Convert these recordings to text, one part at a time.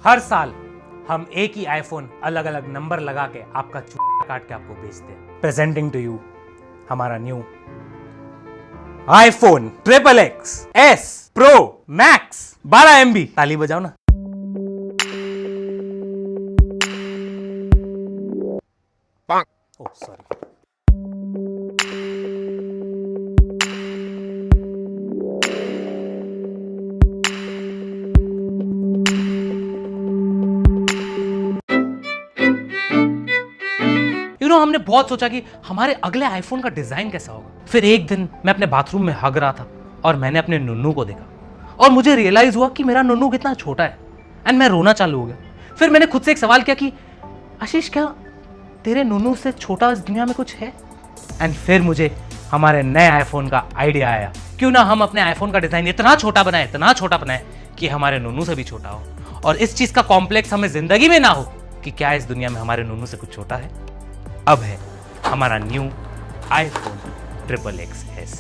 हर साल हम एक ही आईफोन अलग अलग नंबर लगा के आपका चूड़ा काट के आपको बेचते हैं। प्रेजेंटिंग टू यू हमारा new iPhone XXS pro max 12 MB। ताली बजाओ ना। Oh sorry. हमने बहुत सोचा कि हमारे अगले आईफोन का डिजाइन कैसा होगा। फिर एक दिन मैं अपने बाथरूम में हग रहा था और मैंने अपने नुन्नू को देखा और मुझे रियलाइज हुआ कि मेरा नुन्नू कितना छोटा है एंड मैं रोना चालू हो गया। फिर मैंने खुद से एक सवाल किया कि आशीष, क्या तेरे नुन्नू से छोटा इस दुनिया में कुछ है? एंड फिर मुझे हमारे नए आईफोन का आइडिया आया, क्यों ना हम अपने आईफोन का डिजाइन इतना छोटा बनाए कि हमारे नुन्नू से भी छोटा हो, और इस चीज का कॉम्प्लेक्स हमें जिंदगी में ना हो कि क्या इस दुनिया में हमारे नुन्नू से कुछ छोटा है। अब है हमारा न्यू आईफोन XXS।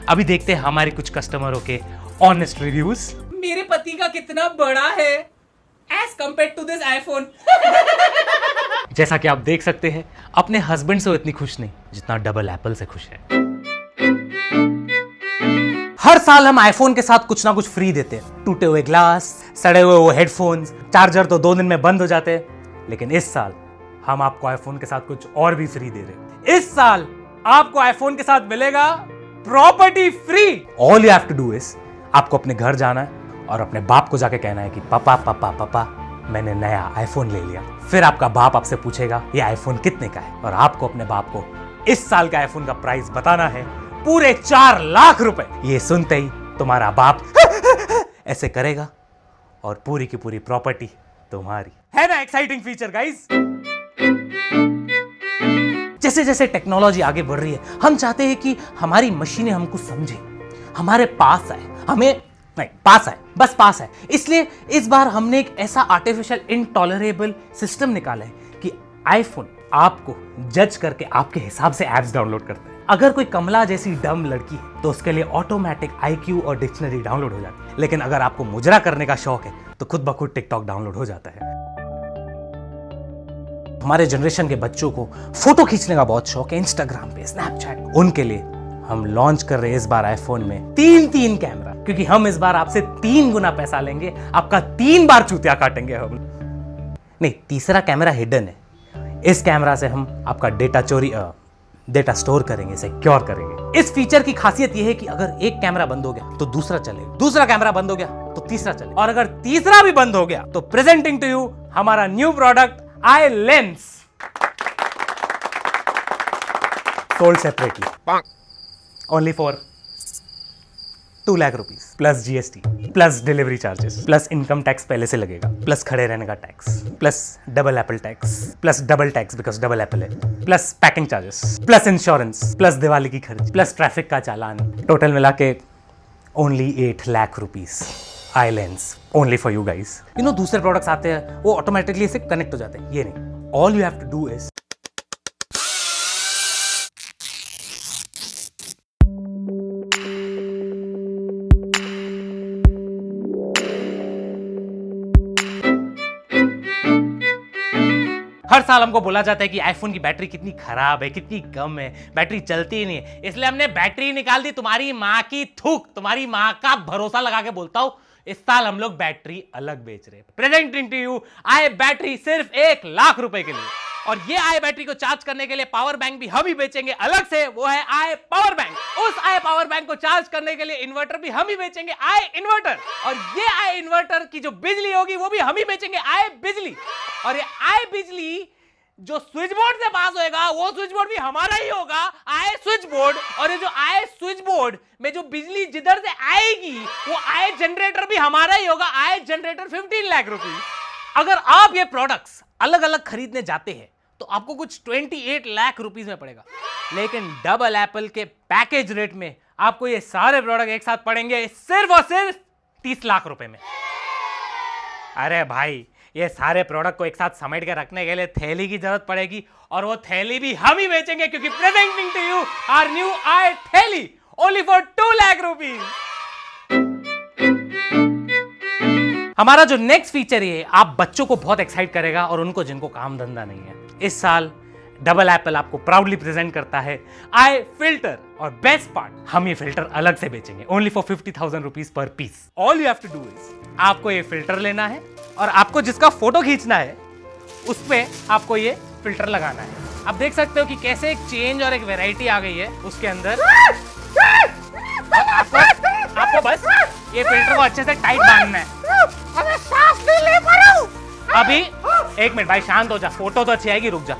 अभी देखते हैं हमारे कुछ कस्टमरों के ऑनेस्ट रिव्यूज। मेरे पति का कितना बड़ा है as compare to this iPhone. जैसा कि आप देख सकते हैं, अपने हस्बैंड से वो इतनी खुश नहीं जितना डबल एप्पल से खुश है। हर साल हम आईफोन के साथ कुछ ना कुछ फ्री देते हैं। टूटे हुए ग्लास, सड़े हुए वो हेडफोन्स, चार्जर तो 2 दिन में बंद हो जाते हैं। लेकिन इस साल हम आपको आईफोन के साथ कुछ और भी फ्री दे रहे हैं। इस साल आपको आईफोन के साथ मिलेगा property free. All you have to do is, आपको अपने घर जाना है और अपने बाप को जाके कहना है कि पापा पापा पापा मैंने नया आईफोन ले लिया। फिर आपका बाप आपसे पूछेगा ये आईफोन कितने का है, और आपको अपने बाप को इस साल के आईफोन का प्राइस बताना है पूरे 4 लाख रुपए। ये सुनते ही तुम्हारा बाप ऐसे करेगा और पूरी की पूरी प्रॉपर्टी तुम्हारी। है ना एक्साइटिंग फीचर गाइस? जैसे जैसे टेक्नोलॉजी आगे बढ़ रही है, हम चाहते हैं कि हमारी मशीनें हमको समझे, हमारे पास आए, हमें नहीं पास आए, बस पास आए। इसलिए इस बार हमने एक ऐसा आर्टिफिशियल इंटॉलरेबल सिस्टम निकाला है कि आईफोन आपको जज करके आपके हिसाब से एप्स डाउनलोड करता है। अगर कोई कमला जैसी डम लड़की है तो उसके लिए ऑटोमेटिक IQ और डिक्शनरी डाउनलोड हो जाती है। लेकिन अगर आपको मुजरा करने का शौक है तो खुद ब खुद टिकटॉक डाउनलोड हो जाता है। हमारे जनरेशन के बच्चों को फोटो खींचने का बहुत शौक है, इंस्टाग्राम पे, स्नैपचैट। उनके लिए हम लॉन्च कर रहे हैं इस बार आईफोन में 3 कैमरा, क्योंकि हम इस बार आपसे 3 गुना पैसा लेंगे, आपका 3 बार चूतिया काटेंगे हम। नहीं, तीसरा कैमरा हिडन है। इस कैमरा से हम आपका डेटा स्टोर करेंगे, सिक्योर करेंगे। इस फीचर की खासियत यह है कि अगर एक कैमरा बंद हो गया तो दूसरा चलेगा, दूसरा कैमरा बंद हो गया तो तीसरा चलेगा, और अगर तीसरा भी बंद हो गया तो प्रेजेंटिंग टू यू हमारा new product iLens, sold separately only for 2 lakh rupees plus GST plus delivery charges plus income tax पहले से लगेगा, प्लस खड़े रहने का tax, plus double Apple tax, plus double tax because double Apple है, plus packing charges, plus insurance, plus Diwali की खर्च, plus traffic का चालान। टोटल मिला के only 8 lakh rupees. iLens only for you guys। दूसरे प्रोडक्ट्स आते हैं वो ऑटोमेटिकली इसे कनेक्ट हो जाते हैं, ये नहीं। All you have to do is हर साल हमको बोला जाता है कि आईफोन की बैटरी कितनी खराब है, कितनी कम है, बैटरी चलती ही नहीं है। इसलिए हमने बैटरी निकाल दी तुम्हारी माँ की थूक, तुम्हारी माँ का भरोसा लगा के बोलता हूं, इस साल हम लोग बैटरी अलग बेच रहे हैं। Presenting to you i battery सिर्फ 1 लाख रुपए के लिए। और ये आई बैटरी को चार्ज करने के लिए पावर बैंक भी हम ही बेचेंगे अलग से, वो है आई पावर बैंक। उस आई पावर बैंक को चार्ज करने के लिए इन्वर्टर भी हम ही बेचेंगे, आई इन्वर्टर। और ये आई इन्वर्टर की जो बिजली होगी वो भी हम ही बेचेंगे, आई बिजली। और ये आई बिजली जो स्विच बोर्ड से पास होएगा वो स्विच बोर्ड भी हमारा ही होगा, आए स्विच बोर्ड। और ये जो आए स्विच बोर्ड में जो बिजली जिधर से आएगी वो आए जनरेटर भी हमारा ही होगा, आए जनरेटर 15 लाख रुपए। अगर आप ये प्रोडक्ट्स अलग अलग खरीदने जाते हैं तो आपको कुछ 28 लाख रुपीस में पड़ेगा, लेकिन डबल एप्पल के पैकेज रेट में आपको ये सारे प्रोडक्ट एक साथ पड़ेंगे सिर्फ और सिर्फ 30 लाख रुपए में। अरे भाई, ये सारे प्रोडक्ट को एक साथ समेट के रखने के लिए थैली की जरूरत पड़ेगी, और वो थैली भी हम ही बेचेंगे, क्योंकि presenting to you our new I थैली ओनली फॉर 2 लाख रुपीस। हमारा जो नेक्स्ट फीचर ये आप बच्चों को बहुत एक्साइट करेगा और उनको जिनको काम धंधा नहीं है। इस साल डबल एप्पल आपको प्राउडली प्रेजेंट करता है आई फिल्टर, और बेस्ट पार्ट, हम ये फिल्टर अलग से बेचेंगे only for 50,000 rupees per piece. All you have to do is आपको ये फिल्टर लेना है और आपको जिसका फोटो खींचना है उस पे आपको ये फिल्टर लगाना है। आप देख सकते हो कि कैसे एक चेंज और एक वैरायटी आ गई है उसके अंदर। आपको बस ये फिल्टर को अच्छे से टाइट बांधना है। अभी एक मिनट भाई, शांत हो जा, फोटो तो अच्छी आएगी, रुक जा।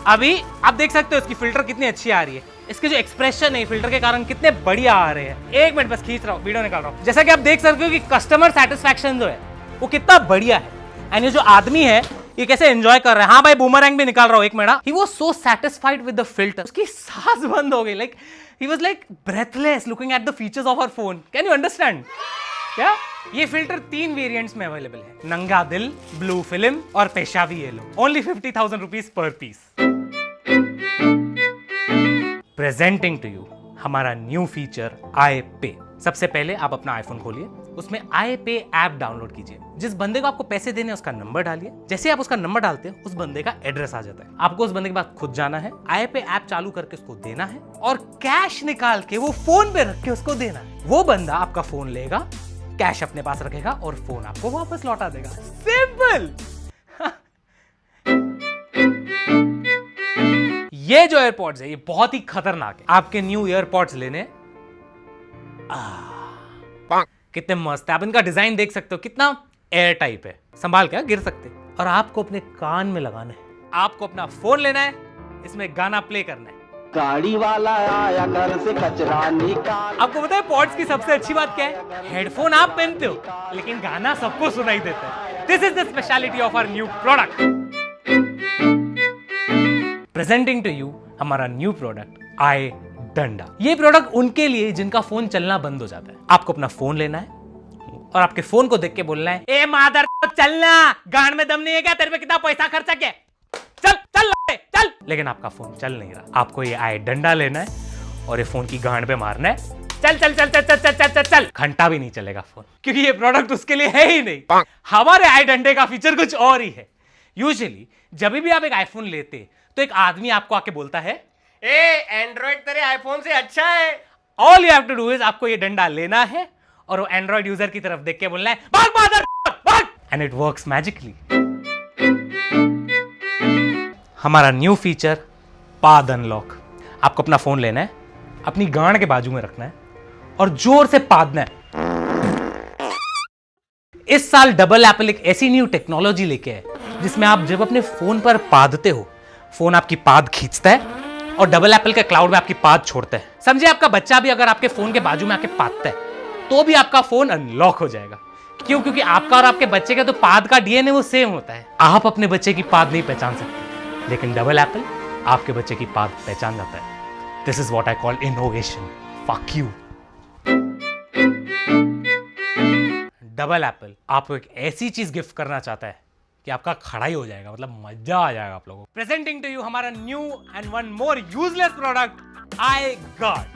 अभी आप देख सकते हो इसकी फिल्टर कितनी अच्छी आ रही है, इसके जो एक्सप्रेशन है फिल्टर के कारण कितने बढ़िया आ रहे हैं। एक मिनट बस खींच रहा हूँ, वीडियो निकाल रहा हूँ। जैसा कि आप देख सकते हो कि कस्टमर सेटिस्फैक्शन जो है वो कितना बढ़िया है। एंड ये जो आदमी है ये कैसे एंजॉय कर रहा है। हाँ भाई, बूमरैंग भी निकाल रहा हूँ एक minute. He was so satisfied with the filter, उसकी सांस बंद हो गई। Like he was like breathless looking at the features of our phone. Can you understand? क्या ये फिल्टर 3 वेरिएंट्स में अवेलेबल है, नंगा दिल, ब्लू फिल्म और पेशावी yellow. Only 50,000 rupees per piece. Presenting to you हमारा न्यू फीचर आई पे। सबसे पहले आप अपना आईफोन खोलिए, उसमें आई पे ऐप डाउनलोड कीजिए। जिस बंदे को आपको पैसे देने उसका नंबर डालिए। जैसे आप उसका नंबर डालते हैं उस बंदे का एड्रेस आ जाता है। आपको उस बंदे के पास खुद जाना है, आई पे ऐप चालू करके उसको देना है और कैश निकाल के वो फोन पे रख के उसको देना है। वो बंदा आपका फोन लेगा, कैश अपने पास रखेगा और फोन आपको वापस लौटा देगा। सिंपल। ये जो एयरपॉड्स है ये बहुत ही खतरनाक है। आपके न्यू एयरपॉड्स लेने कितने मस्त है। आप इनका डिजाइन देख सकते हो, कितना एयर टाइप है, संभाल के गिर सकते। और आपको अपने कान में लगाना है। आपको अपना फोन लेना है, इसमें गाना प्ले करना है। गाड़ी वाला आया घर से कचरा निकाल। आपको पता है पॉड्स की सबसे अच्छी बात क्या है? हेडफोन आप पहनते हो लेकिन गाना सबको सुनाई देता है। This is the speciality of our new product. Presenting to you हमारा न्यू प्रोडक्ट आई डंडा। ये प्रोडक्ट उनके लिए जिनका फोन चलना बंद हो जाता है। आपको अपना फोन लेना है और आपके फोन को देख के बोलना है, ए मादर चलना, गांड में दम नहीं है क्या? तेरे पे कितना पैसा खर्चा किया? चल चल चल। लेकिन आपका फोन चल नहीं रहा। आपको ये आई डंडा लेना है और ये फोन की गांड पे मारना है। चल चल चल चल चल चल चल चल चल। घंटा भी नहीं चलेगा फोन, क्योंकि ये प्रोडक्ट उसके लिए है ही नहीं। हमारे आई डंडे का फीचर कुछ और ही है। यूजुअली जब भी आप एक आईफोन लेते तो एक आदमी आपको आके बोलता है, ए एंड्रॉइड तेरे आईफोन से अच्छा है। All you have to do is आपको ये डंडा लेना है और वो एंड्रॉइड यूजर की तरफ देख के बोलना है, भाग मादर भाग। And it works magically. हमारा न्यू फीचर पाद अनलॉक। आपको अपना फोन लेना है, अपनी गांड के बाजू में रखना है और जोर से पादना है। इस साल डबल एप्पल एक ऐसी न्यू टेक्नोलॉजी लेके है जिसमें आप जब अपने फोन पर पादते हो, फोन आपकी पाद खींचता है और डबल एप्पल के क्लाउड में आपकी पाद छोड़ता है। समझे, आपका बच्चा भी अगर आपके फोन के बाजू में आके पादता है तो भी आपका फोन अनलॉक हो जाएगा। क्यों? क्योंकि आपका और आपके बच्चे का तो पाद का डीएनए वो सेम होता है। आप अपने बच्चे की पाद नहीं पहचान सकते, लेकिन डबल एप्पल आपके बच्चे की पाद पहचान जाता है। This is what I call innovation. Fuck you. Double Apple आपको एक ऐसी चीज गिफ्ट करना चाहता है कि आपका खड़ा ही हो जाएगा, मतलब मजा आ जाएगा आप लोगों को। प्रेजेंटिंग टू यू हमारा new and one more useless product I guard.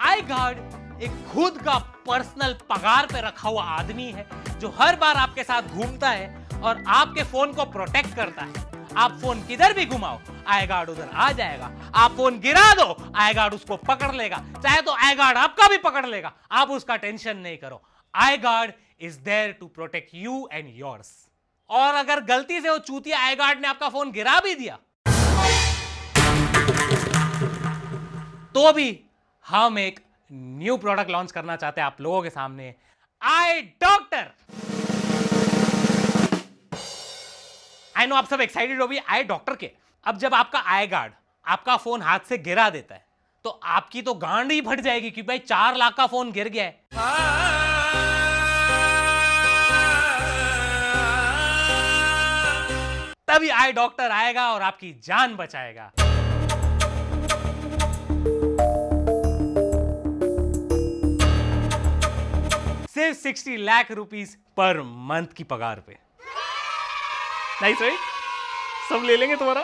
I guard एक खुद का पर्सनल पगार पे रखा हुआ आदमी है जो हर बार आपके साथ घूमता है और आपके फोन को प्रोटेक्ट करता है। आप फोन किधर भी घुमाओ, आई गार्ड उधर आ जाएगा। आप फोन गिरा दो, आई गार्ड उसको पकड़ लेगा, चाहे तो आई गार्ड आपका भी पकड़ लेगा। आप उसका टेंशन नहीं करो। I guard is there to protect you and yours. और अगर गलती से वो चूतिया आई गार्ड ने आपका फोन गिरा भी दिया तो भी हम एक न्यू प्रोडक्ट लॉन्च करना चाहते हैं आप लोगों के सामने, आई डॉक्टर। आई नो आप सब एक्साइटेड हो भी आई डॉक्टर के। अब जब आपका आई गार्ड आपका फोन हाथ से गिरा देता है तो आपकी तो गांड ही फट जाएगी कि भाई 4 लाख का फोन गिर गया है। तभी आई डॉक्टर आएगा और आपकी जान बचाएगा। सिर्फ 60 लाख रुपीस पर मंथ की पगार पे। नहीं सही, सब ले लेंगे तुम्हारा।